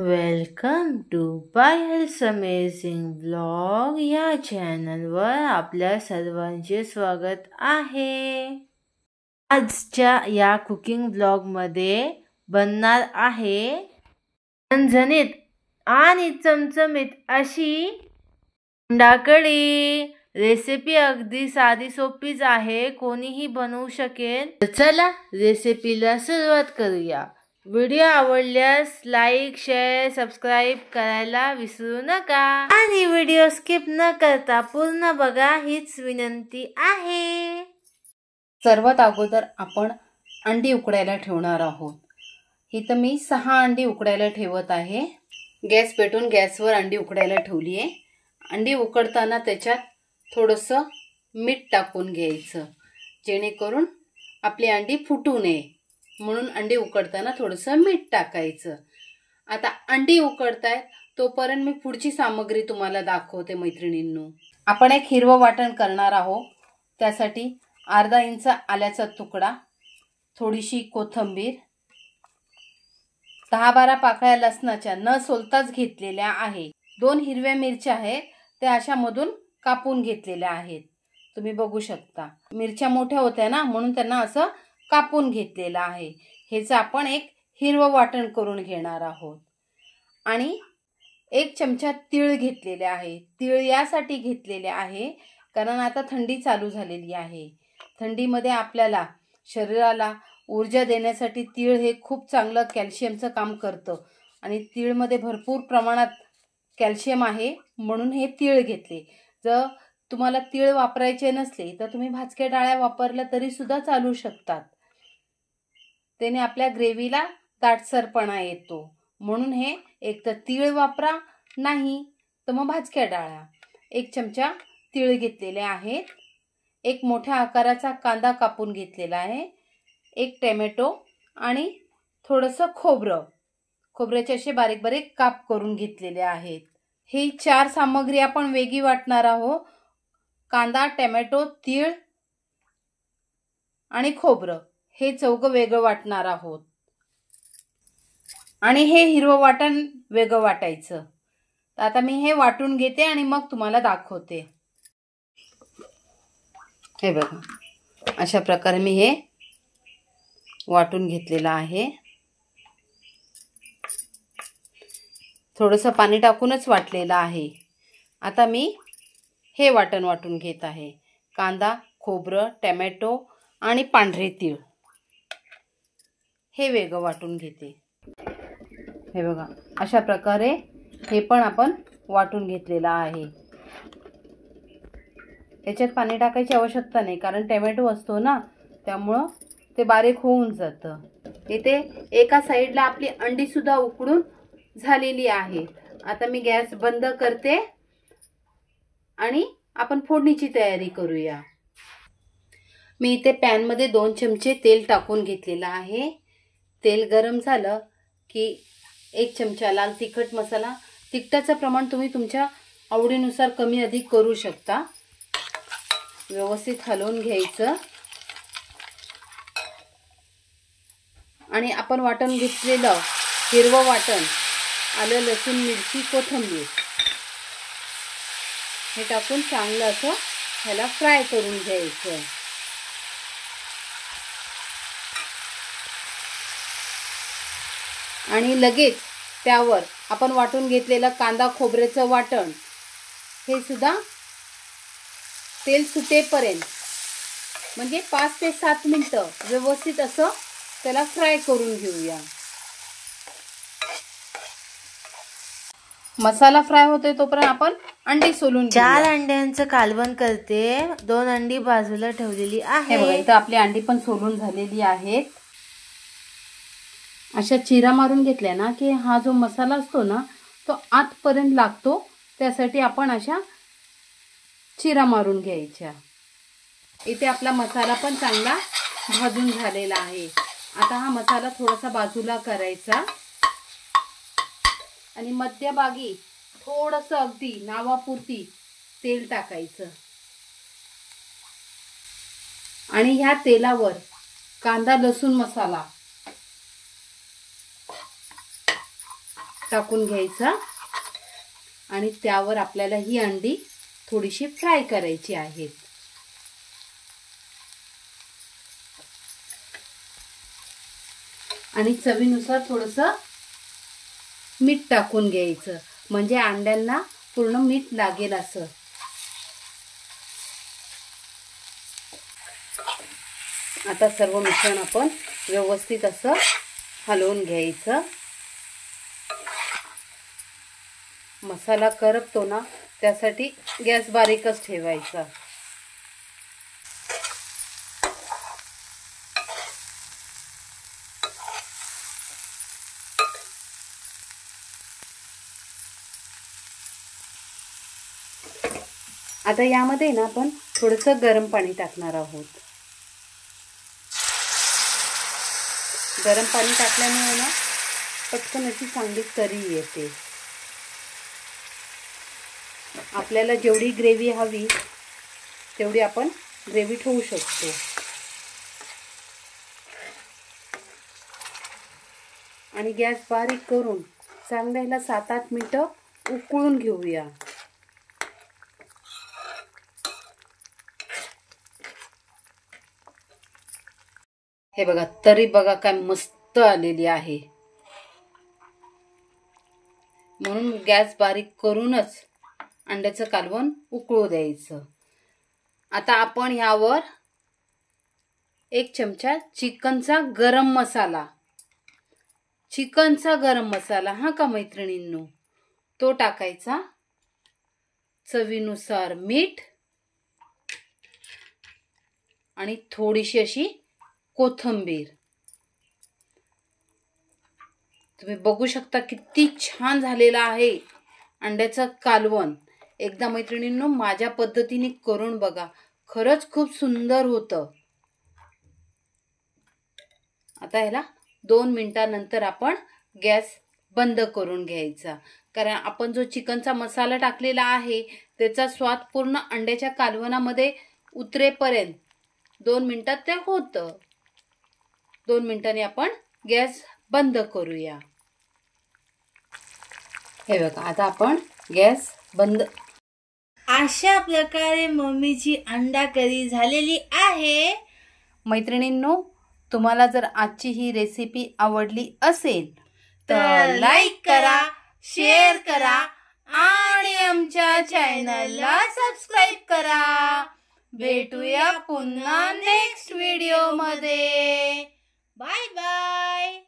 Welcome to Payal's amazing blog या चॅनलवर आपल्या सर्वांचे स्वागत आहे। आजच्या या कुकिंग ब्लॉगमध्ये बनणार आहे झणझणीत आणि चमचमीत अशी अंडा कढी। रेसिपी अगदी साधी सोपीच आहे, कोणीही बनवू शकेल। चला रेसिपीला सुरुवात करूया। व्हिडिओ आवडल्यास लाईक, शेअर, सबस्क्राईब करायला विसरू नका आणि व्हिडिओ स्किप न करता पूर्ण बघा हीच विनंती आहे। सर्वात अगोदर आपण अंडी उकडायला ठेवणार आहोत। इथं मी 6 अंडी उकडायला ठेवत आहे। गॅस पेटवून गॅसवर अंडी उकडायला ठेवली आहे। अंडी उकडताना त्याच्यात थोडंसं मीठ टाकून घ्यायचं, जेणेकरून आपली अंडी फुटू नये, म्हणून अंडी उकडताना थोडंसं मीठ टाकायचं। आता अंडी उकडतायत तोपर्यंत मी पुढची सामग्री तुम्हाला दाखवते मैत्रिणींनो। आपण एक हिरवं वाटण करणार आहोत। त्यासाठी अर्धा इंच आल्याचा तुकडा, थोडीशी कोथिंबीर, 10-12 पाकळ्या लसणाच्या न सोलताच घेतलेल्या आहे। 2 हिरव्या मिरच्या आहेत, त्या अशा मधून कापून घेतलेल्या आहेत। तुम्ही बघू शकता मिरच्या मोठ्या होत्या ना, म्हणून त्यांना असं कापून घेतलेलं आहे। हेच आपण एक हिरवं वाटण करून घेणार आहोत। आणि 1 चमचा तीळ घेतलेले आहे। तीळ यासाठी घेतलेले आहे कारण आता थंडी चालू झालेली आहे। थंडीमध्ये आपल्याला शरीराला ऊर्जा देण्यासाठी तीळ हे खूप चांगलं कॅल्शियमचं काम करतं आणि तीळमध्ये भरपूर प्रमाणात कॅल्शियम आहे, म्हणून हे तीळ घेतले। जर तुम्हाला तीळ वापरायचे नसले तर तुम्ही भाजक्या डाळ्या वापरल्या तरी सुद्धा चालू शकतात। त्याने आपल्या ग्रेव्हीला दाटसरपणा येतो, म्हणून हे एक तर तीळ वापरा, नाही तर मग भाजक्या डाळ्या। 1 चमचा तीळ घेतलेले आहेत। 1 मोठ्या आकाराचा कांदा कापून घेतलेला आहे। 1 टोमॅटो आणि थोडंसं खोबऱ्याचे असे बारीक बारीक काप करून घेतलेले आहेत। ही 4 सामग्री आपण वेगळी वाटणार आहोत। कांदा, टोमॅटो, तीळ आणि खोबरं हे चौघं वेगळं वाटणार आहोत आणि हे हिरवं वाटण वेगळं वाटायचं। आता मी हे वाटून घेते आणि मग तुम्हाला दाखवते। हे बघा, अशा प्रकारे मी हे वाटून घेतलेलं आहे। थोडंसं पाणी टाकूनच वाटलेलं आहे। आता मी हे वाटण वाटून घेत आहे। कांदा, खोबरं, टोमॅटो आणि पांढरे तीळ हे वेगळं वाटून घेते। हे बघा, अशा प्रकारे हे पण आपण वाटून घेतलेलं आहे। याच्यात पाणी टाकायची आवश्यकता नाही, कारण टोमॅटो असतो ना, त्यामुळं ते बारीक होऊन जातं। इथे एका साईडला आपली अंडी सुद्धा उकडून झालेली आहे। आता मी गॅस बंद करते आणि आपण फोडणीची तयारी करूया। मी इथे पॅन मध्ये 2 चमचे तेल टाकून घेतलेलं आहे। तेल गरम झालं की 1 चमचा लाल तिखट मसाला, तिखटाचं प्रमाण तुम्ही तुमच्या आवडीनुसार कमी अधिक करू शकता। व्यवस्थित हलवून घ्यायचं आणि आपण वाटण घेतलेलं हिरवं वाटण, आलं, लसूण, मिरची, कोथिंबीर हे टाकून चांगलं असं ह्याला फ्राय करून घ्यायचं। आणि लगेच त्यावर आपण वाटून घेतलेलं कांदा खोबऱ्याचं वाटण हे सुद्धा तेल सुटेपर्यंत म्हणजे 5 ते 7 मिनिटं व्यवस्थित असं त्याला फ्राय करून घेऊया। मसाला फ्राय होतोय तोपर्यंत आपण अंडी सोलून 4 अंड्यांचं कालवण करते। 2 अंडी बाजूला ठेवलेली आहे। बघा, इथं आपली अंडी पण सोलून झालेली आहेत। अशा चिरा मारून घेतल्या ना की हा जो मसाला असतो ना तो आतपर्यंत लागतो, त्यासाठी आपण अशा चिरा मारून घ्यायच्या। इथे आपला मसाला पण चांगला भाजून झालेला आहे। आता हा मसाला थोडासा बाजूला करायचा आणि मध्यभागी थोडंसं अगदी नावापुरती तेल टाकायचं आणि ह्या तेलावर कांदा लसूण मसाला टाकून घ्यायचा आणि त्यावर आपल्याला ही अंडी थोडीशी फ्राय करायची आहेत. आणि चवीनुसार थोडंसं मीठ टाकून घ्यायचं, म्हणजे अंड्यांना पूर्ण मीठ लागेल असं. आता सर्व मिश्रण आपण व्यवस्थित असं हलवून घ्यायचं. मसाला करपतो ना, त्यासाठी गॅस बारीकच ठेवायचा. आता यामध्ये ना आपण थोडंसं गरम पाणी टाकणार आहोत. गरम पाणी टाकल्यामुळे ना पटकन अशी चांगली तरी येते. आपल्याला जेवढी ग्रेव्ही हवी तेवढी आपण ग्रेव्ही ठेवू शकतो. आणि गॅस बारीक करून चांगलं ह्याला 7-8 मिनिटं उकळून घेऊया. हे बघा, तरी बघा काय मस्त आलेली आहे. म्हणून गॅस बारीक करूनच अंड्याचं कालवण उकळू द्यायचं. आता आपण ह्यावर 1 चमचा चिकनचा गरम मसाला हा का मैत्रिणींनो, तो टाकायचा. चवीनुसार मीठ आणि थोडीशी अशी कोथिंबीर. तुम्ही बघू शकता किती छान झालेलं आहे अंड्याचं कालवण. एकदा मैत्रिणींनो माझ्या पद्धतीने करून बघा, खरंच खूप सुंदर होतं. आता ह्याला 2 मिनिटानंतर आपण गॅस बंद करून घ्यायचा, कारण आपण जो चिकनचा मसाला टाकलेला आहे त्याचा स्वाद पूर्ण अंड्याच्या कालवणामध्ये उतरेपर्यंत 2 मिनिटात ते होतं. 2 मिनिटांनी आपण गॅस बंद करूया. हे बघा, आता आपण गॅस बंद. अशा प्रकारे मम्मीची अंडा करी झालेली आहे. मैत्रिणींनो, तुम्हाला जर आजची ही रेसिपी आवडली असेल तर लाईक करा, शेअर करा आणि आमच्या चॅनलला सबस्क्राईब करा. भेटूया पुन्हा नेक्स्ट व्हिडिओ मध्ये. Bye bye.